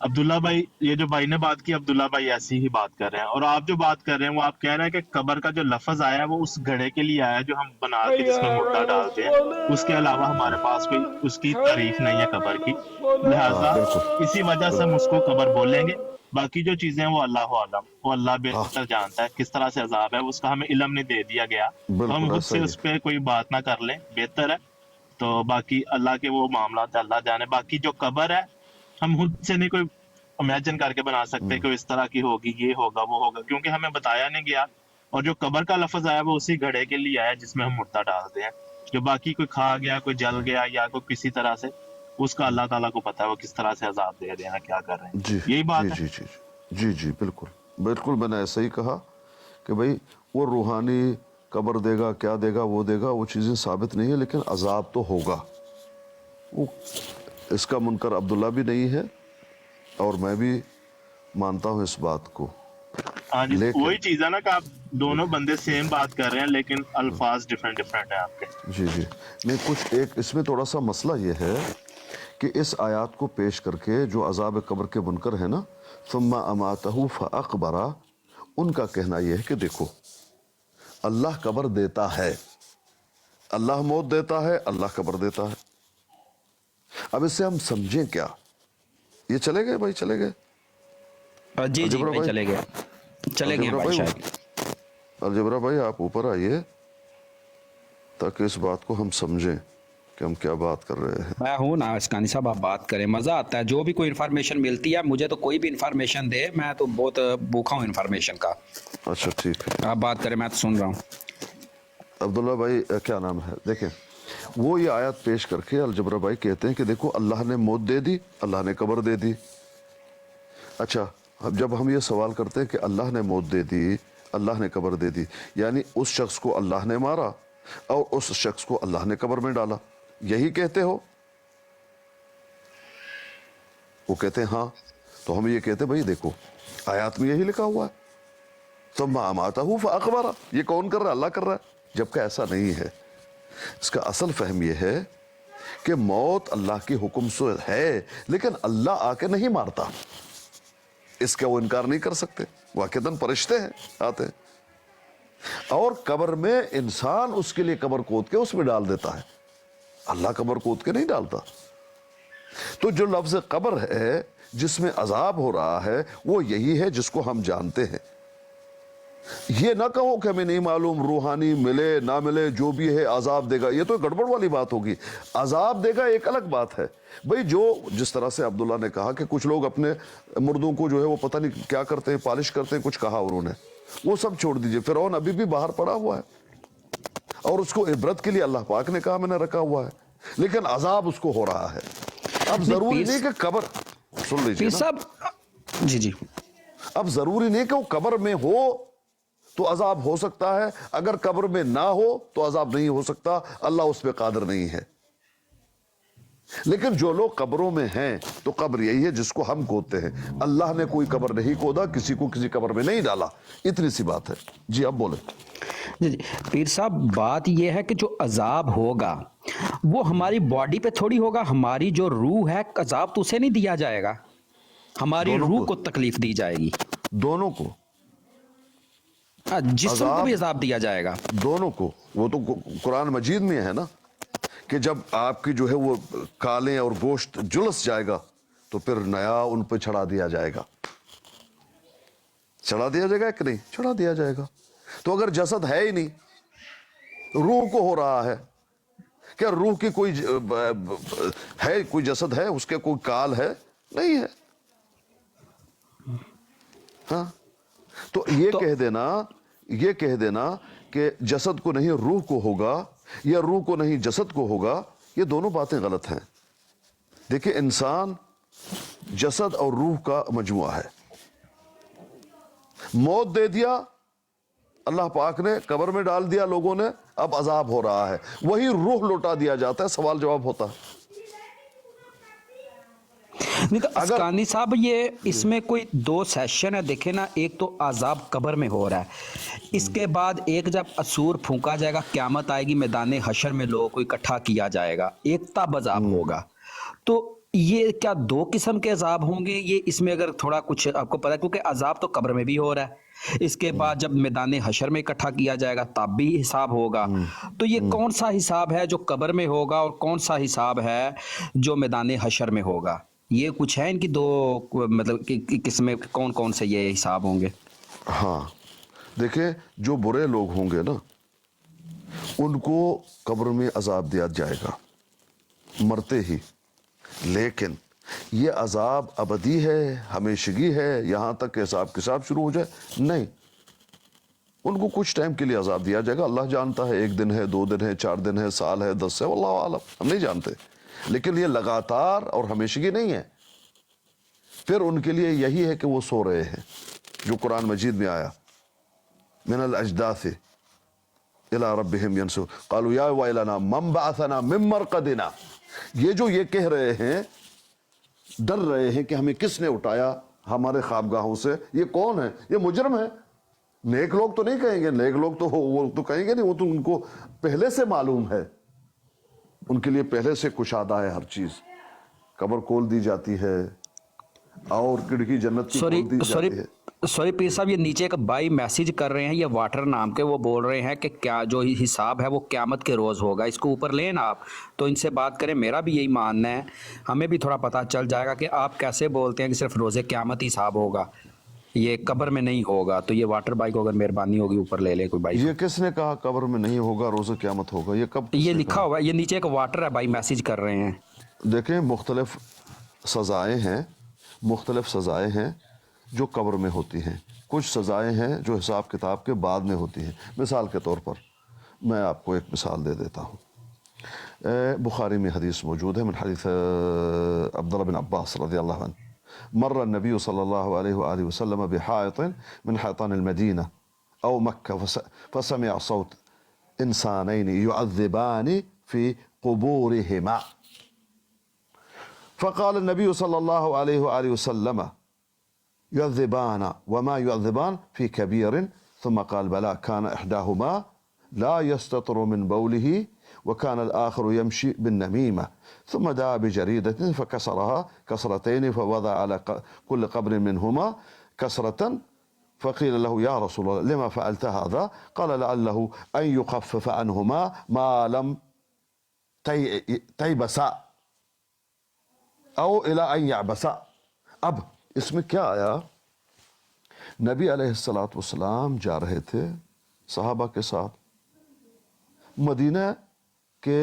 Speaker 5: عبداللہ بھائی، یہ جو بھائی نے بات کی، عبداللہ بھائی ایسی ہی بات کر رہے ہیں، اور آپ جو بات کر رہے ہیں وہ آپ کہہ رہے ہیں کہ قبر کا جو لفظ آیا ہے وہ اس گھڑے کے لیے آیا ہے جو ہم بنا کے جس میں مردہ ڈالتے ہیں، اس کے علاوہ ہمارے پاس کوئی اس کی تعریف نہیں ہے قبر کی، لہٰذا
Speaker 2: بالکل
Speaker 5: اسی وجہ سے ہم اس کو قبر بولیں گے۔ باقی جو چیزیں ہیں وہ اللہ عالم، وہ اللہ
Speaker 2: ہاں
Speaker 5: بہتر جانتا ہے کس طرح سے عذاب ہے، اس کا ہمیں علم نہیں دے دیا گیا، تو ہم
Speaker 2: بالکل
Speaker 5: خود
Speaker 2: ایسا
Speaker 5: سے
Speaker 2: ہی
Speaker 5: اس پہ کوئی بات نہ کر لیں، بہتر ہے۔ تو باقی اللہ کے وہ معاملات اللہ جانے۔ باقی جو قبر ہے ہم خود سے نہیں کوئی امیجن کر کے بنا سکتے کہ اس طرح کی ہوگی، یہ ہوگا وہ ہوگا، کیونکہ ہمیں بتایا نہیں گیا۔ اور جو قبر کا لفظ آیا وہ اسی گھڑے کے لیے آیا جس میں ہم مردہ ڈالتے ہیں، جو باقی کوئی کھا گیا، کوئی جل گیا یا کوئی کسی طرح سے، اس کا اللہ تعالیٰ کو پتا ہے وہ کس طرح سے عذاب دے دینا، کیا کر رہے ہیں،
Speaker 2: جی
Speaker 5: یہی
Speaker 2: جی
Speaker 5: بات ہے۔
Speaker 2: جی جی جی جی بالکل بالکل میں نے ایسا ہی کہا کہ بھائی وہ روحانی قبر دے گا، کیا دے گا، وہ دے گا، وہ چیزیں ثابت نہیں ہے، لیکن عذاب تو ہوگا، وہ اس کا منکر عبداللہ بھی نہیں ہے اور میں بھی مانتا ہوں اس بات کو،
Speaker 5: ہاں جی،
Speaker 2: لیکن
Speaker 5: وہی چیز ہے نا کہ آپ دونوں بندے سیم بات کر رہے ہیں لیکن الفاظ ڈفرینٹ ہیں آپ کے۔
Speaker 2: جی جی نہیں، کچھ ایک اس میں تھوڑا سا مسئلہ یہ ہے کہ اس آیات کو پیش کر کے جو عذاب قبر کے منکر ہیں نا، ثم اماتہ فاقبرہ، ان کا کہنا یہ ہے کہ دیکھو اللہ قبر دیتا ہے، اللہ موت دیتا ہے، اللہ قبر دیتا ہے۔ اب اس سے ہم سمجھیں کیا؟ یہ چلے گئے بھائی، چلے گئے
Speaker 6: جی جی
Speaker 2: الجبرا
Speaker 6: بھائی چلے گئے
Speaker 2: الجبرا
Speaker 6: بھائی شاید۔
Speaker 2: الجبرا بھائی آپ اوپر آئیے تاکہ اس بات کو ہم سمجھیں کہ ہم کیا بات کر رہے ہیں۔
Speaker 6: میں ہوں نا اسکانی صاحب، آپ بات کریں، مزہ آتا ہے جو بھی کوئی انفارمیشن ملتی ہے، مجھے تو کوئی بھی انفارمیشن دے، میں تو بہت بھوکا ہوں انفارمیشن کا۔
Speaker 2: اچھا ٹھیک ہے،
Speaker 6: آپ بات کریں، میں تو سن رہا ہوں۔
Speaker 2: عبداللہ بھائی کیا نام ہے، دیکھیں وہ یہ آیت پیش کر کے الجبرا بھائی کہتے ہیں کہ دیکھو اللہ نے موت دے دی، اللہ نے قبر دے دی۔ اچھا، اب جب ہم یہ سوال کرتے ہیں کہ اللہ نے موت دے دی، اللہ نے قبر دے دی، یعنی اس شخص کو اللہ نے مارا اور اس شخص کو اللہ نے قبر میں ڈالا، یہی کہتے ہو؟ وہ کہتے ہیں ہاں، تو ہم یہ کہتے ہیں بھائی دیکھو آیات میں یہی لکھا ہوا ہے، ثم اماتہ فاقبرہ، یہ کون کر رہا ہے؟ اللہ کر رہا ہے، جبکہ ایسا نہیں ہے۔ اس کا اصل فہم یہ ہے کہ موت اللہ کے حکم سے ہے، لیکن اللہ آ کے نہیں مارتا، اس کا وہ انکار نہیں کر سکتے، واقعتاً فرشتے ہیں آتے ہیں، اور قبر میں انسان اس کے لیے قبر کھود کے اس میں ڈال دیتا ہے، اللہ قبر کھود کے نہیں ڈالتا۔ تو جو لفظ قبر ہے جس میں عذاب ہو رہا ہے وہ یہی ہے جس کو ہم جانتے ہیں۔ یہ نہ کہو کہ ہمیں نہیں معلوم، روحانی ملے نہ ملے جو بھی ہے عذاب دے گا، یہ تو گڑبڑ والی بات ہوگی۔ عذاب دے گا ایک الگ بات ہے بھئی، جو جس طرح سے عبداللہ نے کہا کہ کچھ لوگ اپنے مردوں کو جو ہے وہ پتہ نہیں کیا کرتے ہیں، پالش کرتے ہیں، کچھ کہا انہوں نے، وہ سب چھوڑ دیجئے، فرعون ابھی بھی باہر پڑا ہوا ہے اور اس کو عبرت کے لیے اللہ پاک نے کہا میں نے رکھا ہوا ہے، لیکن عذاب اس کو ہو رہا ہے۔ اب ضروری نہیں کہ قبر، سن لیجئے
Speaker 6: پیر
Speaker 2: نا،
Speaker 6: صاحب جی جی،
Speaker 2: اب ضروری نہیں کہ وہ قبر میں ہو تو عذاب ہو سکتا ہے، اگر قبر میں نہ ہو تو عذاب نہیں ہو سکتا، اللہ اس پہ قادر نہیں ہے۔ لیکن جو لوگ قبروں میں ہیں تو قبر یہی ہے جس کو ہم کھودتے ہیں، اللہ نے کوئی قبر نہیں کھودا، کسی کو کسی قبر میں نہیں ڈالا، اتنی سی بات ہے۔ جی اب بولیں۔
Speaker 6: جی پیر صاحب، بات یہ ہے کہ جو عذاب ہوگا وہ ہماری باڈی پہ تھوڑی ہوگا، ہماری جو روح ہے عذاب تو اسے نہیں دیا جائے گا، ہماری
Speaker 2: دونوں
Speaker 6: روح
Speaker 2: کو،
Speaker 6: کو تکلیف دی جائے گی،
Speaker 2: دونوں کو،
Speaker 6: جسم کو بھی عذاب دیا جائے گا۔
Speaker 2: دونوں کو، وہ تو قرآن مجید میں ہے نا کہ جب آپ کی جو ہے وہ کالیں اور گوشت جلس جائے گا تو پھر نیا ان پہ چڑھا دیا جائے گا، چڑھا دیا جائے گا کہ نہیں؟ چڑھا دیا جائے گا۔ تو اگر جسد ہے ہی نہیں، روح کو ہو رہا ہے، کیا روح کی کوئی ہے، کوئی جسد ہے، اس کے کوئی کال ہے؟ نہیں ہے۔ ہاں، تو یہ کہہ دینا کہ جسد کو نہیں روح کو ہوگا یا روح کو نہیں جسد کو ہوگا، یہ دونوں باتیں غلط ہیں۔ دیکھیں انسان جسد اور روح کا مجموعہ ہے، موت دے دیا اللہ پاک نے، قبر میں ڈال دیا لوگوں نے، اب عذاب ہو رہا ہے، وہی روح لوٹا دیا جاتا ہے، سوال جواب ہوتا ہے۔
Speaker 6: نہیں تو اسکانی صاحب، یہ اس میں کوئی دو سیشن ہے، دیکھیں نا، ایک تو عذاب قبر میں ہو رہا ہے، اس کے بعد ایک جب اسور پھونکا جائے گا، قیامت آئے گی، میدان حشر میں لوگوں کو اکٹھا کیا جائے گا، ایک تب عذاب ہوگا۔ تو یہ کیا دو قسم کے عذاب ہوں گے؟ یہ اس میں اگر تھوڑا کچھ آپ کو پتا ہے، کیونکہ عذاب تو قبر میں بھی ہو رہا ہے، اس کے بعد جب میدان حشر میں اکٹھا کیا جائے گا تب بھی حساب ہوگا، تو یہ کون سا حساب ہے جو قبر میں ہوگا اور کون سا حساب ہے جو میدان حشر میں ہوگا؟ یہ کچھ ہے ان کی دو مطلب قسمیں، کون کون سے یہ حساب ہوں گے؟
Speaker 2: ہاں دیکھیں، جو برے لوگ ہوں گے نا ان کو قبر میں عذاب دیا جائے گا مرتے ہی، لیکن یہ عذاب ابدی ہے، ہمیشگی ہے، یہاں تک کہ حساب کتاب شروع ہو جائے؟ نہیں، ان کو کچھ ٹائم کے لیے عذاب دیا جائے گا، اللہ جانتا ہے، 1 دن ہے، 2 دن ہے، 4 دن ہے، سال ہے، 10 ہے، واللہ عالم، ہم نہیں جانتے، لیکن یہ لگاتار اور ہمیشگی نہیں ہے۔ پھر ان کے لیے یہی ہے کہ وہ سو رہے ہیں، جو قرآن مجید میں آیا، من الاجداث الى ربهم ينسو قالوا یا ویلنا من بعثنا من مرقدنا، یہ جو یہ کہہ رہے ہیں، ڈر رہے ہیں کہ ہمیں کس نے اٹھایا ہمارے خوابگاہوں سے، یہ کون ہے؟ یہ مجرم ہے۔ نیک لوگ تو نہیں کہیں گے، نیک لوگ تو وہ تو کہیں گے نہیں، وہ تو ان کو پہلے سے معلوم ہے، ان کے لیے پہلے سے کشادہ ہے ہر چیز، قبر کھول دی جاتی ہے اور کھڑکی جنت کی کھول دی جاتی ہے۔
Speaker 6: سوری پیر صاحب، یہ نیچے ایک بھائی میسیج کر رہے ہیں، یہ واٹر نام کے، وہ بول رہے ہیں کہ کیا جو حساب ہے وہ قیامت کے روز ہوگا، اس کو اوپر لیں نا آپ، تو ان سے بات کریں، میرا بھی یہی ماننا ہے، ہمیں بھی تھوڑا پتہ چل جائے گا کہ آپ کیسے بولتے ہیں کہ صرف روز قیامت ہی حساب ہوگا، یہ قبر میں نہیں ہوگا۔ تو یہ واٹر بھائی کو اگر مہربانی ہوگی اوپر لے لے کوئی بھائی۔
Speaker 2: یہ کس نے کہا قبر میں نہیں ہوگا، روز قیامت ہوگا؟ یہ کب
Speaker 6: یہ لکھا ہوا ہے، یہ نیچے ایک واٹر ہے بھائی میسیج کر رہے ہیں۔
Speaker 2: دیکھیں، مختلف سزائیں ہیں، مختلف سزائیں ہیں جو قبر میں ہوتی ہیں، کچھ سزائیں ہیں جو حساب کتاب کے بعد میں ہوتی ہیں۔ مثال کے طور پر میں آپ کو ایک مثال دے دیتا ہوں، بخاری میں حدیث موجود ہے، من حدیث عبداللہ بن عباس رضی اللہ عنہ، مر النبی صلی اللہ علیہ وآلہ وسلم بحائط من حيطان المدینہ او مکہ فسمع صوت انسانین يعذبان في قبورهما فقال النبي صلى الله عليه وآله وسلم يعذبان وما يعذبان في كبير، ثم قال بلى كان إحداهما لا يستتر من بوله وكان الآخر يمشي بالنميمة، ثم دعا بجريدة فكسرها كسرتين فوضع على كل قبر منهما كسرة، فقيل له يا رسول الله لما فعلت هذا؟ قال لعله أن يخفف عنهما ما لم تيبسا او الى ان يعبسا۔ اب اس میں کیا آیا؟ نبی علیہ السلام جا رہے تھے صحابہ کے ساتھ، مدینہ کے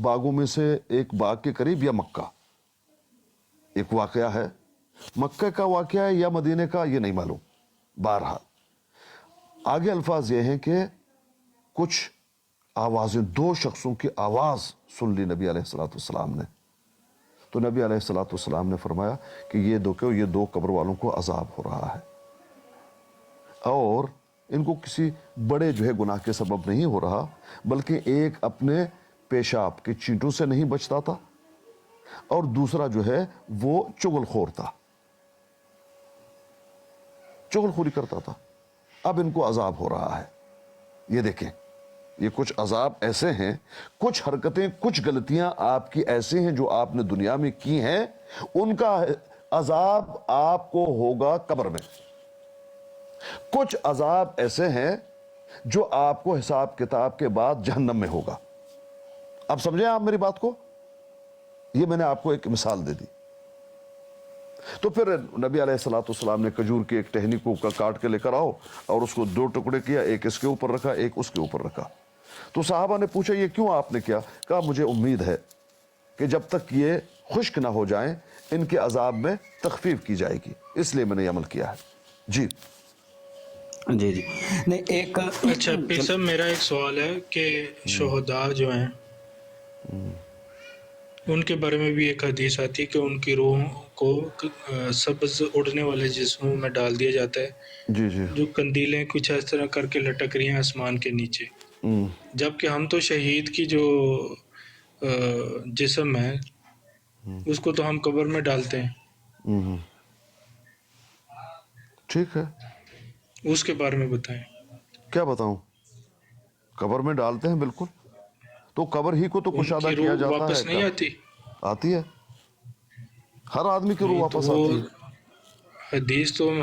Speaker 2: باغوں میں سے ایک باغ کے قریب، یا مکہ، ایک واقعہ ہے، مکہ کا واقعہ ہے یا مدینہ کا یہ نہیں معلوم، بہرحال آگے الفاظ یہ ہیں کہ کچھ آوازیں، 2 شخصوں کی آواز سن لی نبی علیہ السلام نے، تو نبی علیہ السلام نے فرمایا کہ یہ 2 قبر والوں کو عذاب ہو رہا ہے، اور ان کو کسی بڑے جو ہے گناہ کے سبب نہیں ہو رہا، بلکہ ایک اپنے پیشاب کے چینٹوں سے نہیں بچتا تھا، اور دوسرا جو ہے وہ چغل خور تھا، چغل خوری کرتا تھا، اب ان کو عذاب ہو رہا ہے۔ یہ دیکھیں، یہ کچھ عذاب ایسے ہیں، کچھ حرکتیں، کچھ غلطیاں آپ کی ایسے ہیں جو آپ نے دنیا میں کی ہیں، ان کا عذاب آپ کو ہوگا قبر میں۔ کچھ عذاب ایسے ہیں جو آپ کو حساب کتاب کے بعد جہنم میں ہوگا۔ اب سمجھیں آپ میری بات کو، یہ میں نے آپ کو ایک مثال دے دی۔ تو پھر نبی علیہ السلام نے کھجور کی ایک ٹہنی کو کاٹ کے لے کر آؤ، اور اس کو 2 ٹکڑے کیا، ایک اس کے اوپر رکھا، ایک اس کے اوپر رکھا۔ تو صحابہ نے پوچھا یہ کیوں آپ نے کیا؟ کہا مجھے امید ہے کہ جب تک یہ خشک نہ ہو جائیں ان کے عذاب میں تخفیف کی جائے گی، اس لیے میں نے یہ عمل کیا ہے۔ جی
Speaker 6: جی نہیں، ایک
Speaker 1: اچھا پیر صاحب، میرا ایک سوال ہے کہ شہداء جو ہیں ان کے بارے میں بھی ایک حدیث آتی ہے کہ ان کی روح کو سبز اڑنے والے جسموں میں ڈال دیا جاتا ہے،
Speaker 2: جی جی
Speaker 1: جو قندیلیں کچھ اس طرح کر کے لٹک رہی ہیں آسمان کے نیچے، جبکہ ہم تو شہید کی جو جسم ہے اس کو تو ہم قبر میں ڈالتے ہیں۔
Speaker 2: ٹھیک ہے،
Speaker 1: اس کے بارے میں بتائیں۔
Speaker 2: کیا بتاؤں؟ قبر میں ڈالتے ہیں بالکل، تو قبر ہی کو تو
Speaker 1: ان
Speaker 2: کشادہ
Speaker 1: کی
Speaker 2: کیا
Speaker 1: روح
Speaker 2: جاتا ہے۔
Speaker 1: واپس نہیں آتی؟
Speaker 2: آتی ہے، ہر آدمی کی روح
Speaker 1: نہیں تو
Speaker 2: واپس
Speaker 1: وہ
Speaker 2: آتی ہے.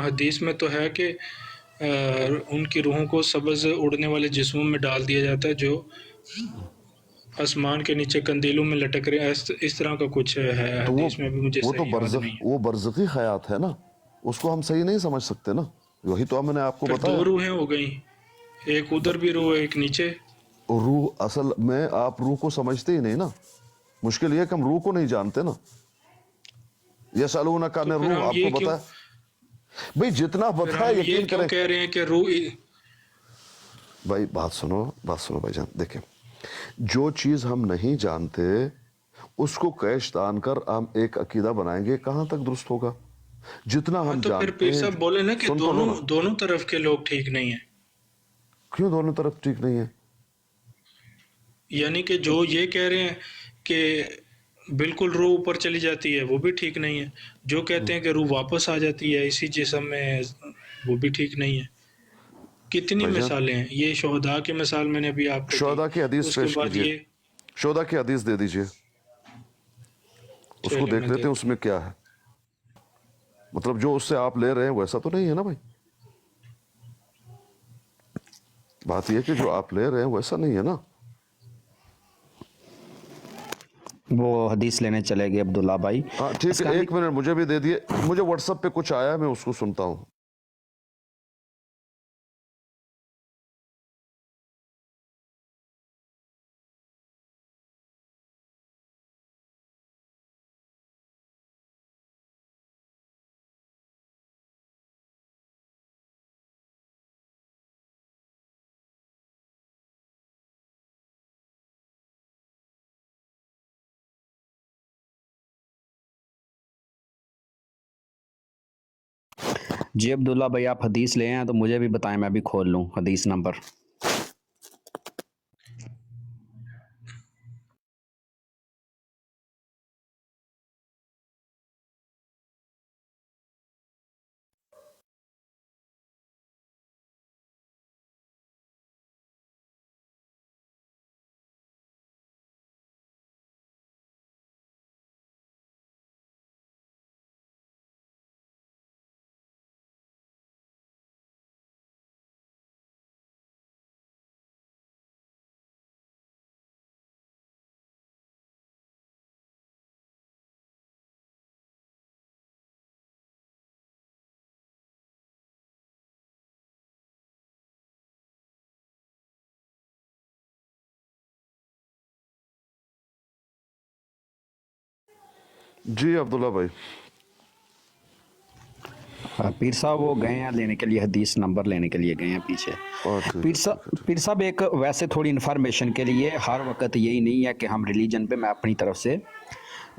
Speaker 1: حدیث میں تو ہے کہ ان کی روحوں کو سبز اڑنے والے جسموں میں ڈال دیا جاتا ہے جو آسمان کے نیچے کندیلوں میں لٹک رہے ہیں. اس طرح کا کچھ ہے
Speaker 2: تو وہ
Speaker 1: حدیث میں بھی، مجھے
Speaker 2: وہ تو
Speaker 1: صحیح یاد نہیں ہے.
Speaker 2: وہ برزخی حیات ہے نا، اس کو ہم صحیح نہیں سمجھ سکتے نا. وہی تو میں نے آپ کو
Speaker 1: پھر
Speaker 2: بتایا.
Speaker 1: 2 روحیں ہو گئیں، ایک ادھر بھی روح ہے ایک نیچے.
Speaker 2: روح اصل میں آپ روح کو سمجھتے ہی نہیں نا. مشکل یہ کہ ہم روح کو نہیں جانتے نا. یسألونک عن
Speaker 1: تو پھر
Speaker 2: الروح،
Speaker 1: ہم
Speaker 2: آپ
Speaker 1: یہ
Speaker 2: کو
Speaker 1: کیوں
Speaker 2: بتایا بھئی جتنا
Speaker 1: پھر
Speaker 2: بتایا
Speaker 1: ہم یہ
Speaker 2: یقین
Speaker 1: کیوں
Speaker 2: کریں.
Speaker 1: کہہ رہے ہیں کہ روح
Speaker 2: بھائی بات سنو بھائی جان. دیکھیں، جو چیز ہم نہیں جانتے اس کو کیش دان کر ہم ایک عقیدہ بنائیں گے، کہاں تک درست ہوگا؟ جتنا
Speaker 1: ہاں
Speaker 2: ہم
Speaker 1: تو پھر
Speaker 2: جانتے
Speaker 1: پیر
Speaker 2: ہیں.
Speaker 1: صاحب بولے نا کہ
Speaker 2: سن تو لو نا.
Speaker 1: دونوں طرف کے لوگ ٹھیک نہیں ہیں.
Speaker 2: کیوں دونوں طرف ٹھیک نہیں ہے؟
Speaker 1: یعنی کہ جو یہ کہہ رہے ہیں کہ بالکل روح اوپر چلی جاتی ہے وہ بھی ٹھیک نہیں ہے، جو کہتے ہیں کہ روح واپس آ جاتی ہے اسی جسم میں وہ بھی ٹھیک نہیں ہے. کتنی
Speaker 2: بھائی جان
Speaker 1: مثالیں ہیں. یہ شہداء کی مثال میں نے ابھی آپ کو دی،
Speaker 2: شہداء کی حدیث
Speaker 1: اس کے
Speaker 2: پیش
Speaker 1: بعد
Speaker 2: کیجئے.
Speaker 1: یہ
Speaker 2: شہداء کی حدیث دے دیجئے، اس کو
Speaker 1: چلے
Speaker 2: دیکھ
Speaker 1: میں
Speaker 2: لیتے ہیں
Speaker 1: دیتا
Speaker 2: اس میں کیا ہے. مطلب جو اس سے آپ لے رہے ہیں ویسا تو نہیں ہے نا بھائی. بات یہ کہ جو آپ لے رہے ہیں ویسا نہیں ہے نا.
Speaker 6: وہ حدیث لینے چلے گئے عبداللہ بھائی.
Speaker 2: ہاں ٹھیک ہے،
Speaker 6: اسکندی
Speaker 2: 1 منٹ مجھے بھی دے دیے. مجھے واٹس ایپ پہ کچھ آیا ہے، میں اس کو سنتا ہوں.
Speaker 6: جی عبداللہ بھائی، آپ حدیث لے ہیں تو مجھے بھی بتائیں، میں بھی کھول لوں حدیث نمبر.
Speaker 2: جی عبداللہ بھائی.
Speaker 6: پیر صاحب وہ گئے ہیں لینے کے لیے، حدیث نمبر لینے کے لیے گئے ہیں پیچھے.
Speaker 2: ٹھیک ہے ٹھیک ہے.
Speaker 6: پیر صاحب ایک ویسے تھوڑی انفارمیشن کے لیے، ہر وقت یہی نہیں ہے کہ ہم ریلیجن پہ، میں اپنی طرف سے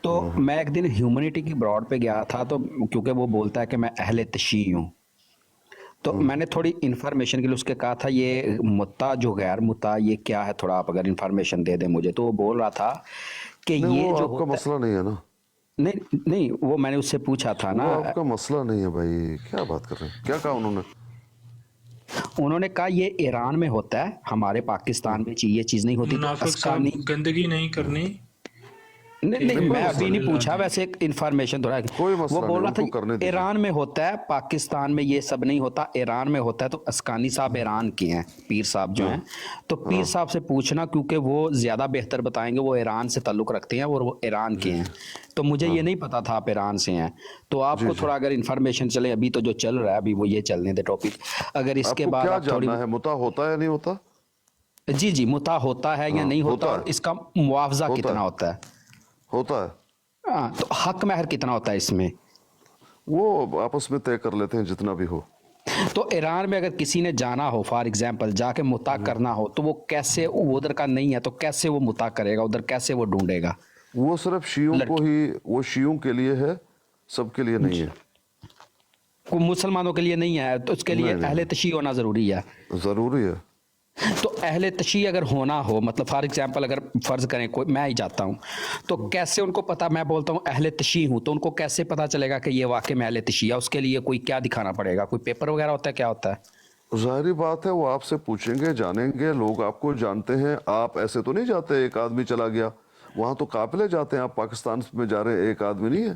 Speaker 6: تو میں ایک دن ہیومنٹی کی براڈ پہ گیا تھا، تو کیونکہ وہ بولتا ہے کہ میں اہل تشیع ہوں، تو میں نے تھوڑی انفارمیشن کے لیے اس کے کہا تھا یہ متا جو غیر متا یہ کیا ہے، تھوڑا آپ اگر انفارمیشن دے دیں مجھے. تو وہ بول رہا تھا کہ
Speaker 2: نہیں
Speaker 6: یہ
Speaker 2: وہ
Speaker 6: جو
Speaker 2: آپ کا
Speaker 6: ہوتا
Speaker 2: مسئلہ نہیں ہے نا.
Speaker 6: نہیں وہ میں نے اس سے پوچھا تھا نا.
Speaker 2: وہ آپ کا مسئلہ نہیں ہے بھائی. کیا بات کر رہے ہیں؟ کیا کہا انہوں نے
Speaker 6: کہا یہ ایران میں ہوتا ہے، ہمارے پاکستان میں یہ چیز نہیں ہوتی. تو
Speaker 1: منافق
Speaker 6: اسکانی
Speaker 1: صاحب گندگی نہیں کرنی.
Speaker 6: نہیں
Speaker 2: کوئی
Speaker 6: میں
Speaker 2: مسئلہ
Speaker 6: ابھی نہیں
Speaker 1: نہیں.
Speaker 6: پوچھا، ویسے ایک انفارمیشن تھوڑا.
Speaker 2: کوئی
Speaker 6: وہ
Speaker 2: مسئلہ
Speaker 6: بول
Speaker 2: نہیں،
Speaker 6: رہا
Speaker 2: ان
Speaker 6: تھا
Speaker 2: کو کرنے دیجیے.
Speaker 6: ایران میں ہوتا ہے، پاکستان میں یہ سب نہیں ہوتا، ایران میں ہوتا ہے. تو اسکانی صاحب ایران کے ہیں، پیر صاحب جو ہیں، تو پیر صاحب سے پوچھنا کیونکہ وہ زیادہ بہتر بتائیں گے، وہ ایران سے تعلق رکھتے ہیں اور وہ ایران کے ہیں. تو مجھے یہ نہیں پتا تھا آپ ایران سے ہیں، تو آپ کو تھوڑا اگر انفارمیشن چلے. ابھی تو جو چل رہا ہے ابھی وہ یہ چلنے دے ٹاپک، اگر اس
Speaker 2: آپ
Speaker 6: کے
Speaker 2: کو
Speaker 6: بعد
Speaker 2: کیا
Speaker 6: آپ تھوڑی.
Speaker 2: جاننا ہے؟ متا ہوتا ہے یا نہیں ہوتا؟
Speaker 6: جی متا ہوتا ہے یا نہیں ہوتا، اور
Speaker 2: ہے.
Speaker 6: اس کا معاوضہ
Speaker 2: ہوتا
Speaker 6: کتنا
Speaker 2: ہے.
Speaker 6: ہوتا ہے.
Speaker 2: ہوتا ہے.
Speaker 6: تو حق مہر کتنا ہوتا ہے اس میں؟
Speaker 2: وہ آپس میں طے کر لیتے ہیں جتنا بھی ہو.
Speaker 6: تو ایران میں اگر کسی نے جانا ہو، فار ایگزامپل جا کے متا کرنا ہو، تو وہ کیسے، وہ ادھر کا نہیں ہے تو کیسے وہ متا کرے گا ادھر، کیسے وہ ڈھونڈے گا؟
Speaker 2: وہ صرف شیعوں کو ہی، وہ شیعوں کے لیے ہے، سب کے لیے نہیں ہے.
Speaker 6: کوئی مسلمانوں کے لیے نہیں ہے، تو اس کے لیے
Speaker 2: نہیں، نہیں،
Speaker 6: اہل تشیع ہونا ضروری ہے.
Speaker 2: ضروری ہے.
Speaker 6: تو اہل تشیع اگر ہونا ہو، مطلب فار ایگزامپل اگر فرض کریں کوئی میں ہی جاتا ہوں، تو کیسے ان کو پتا، میں بولتا ہوں اہل تشیع ہوں، تو ان کو کیسے پتا چلے گا کہ یہ واقع میں اہل تشیع ہے؟ اس کے لیے کوئی کیا دکھانا پڑے گا؟ کوئی پیپر وغیرہ ہوتا ہے، کیا ہوتا ہے؟
Speaker 2: ظاہری بات ہے وہ آپ سے پوچھیں گے، جانیں گے. لوگ آپ کو جانتے ہیں. آپ ایسے تو نہیں جاتے ایک آدمی چلا گیا وہاں، تو قافلے جاتے ہیں. آپ پاکستان میں جا رہے ہیں، ایک آدمی نہیں ہے.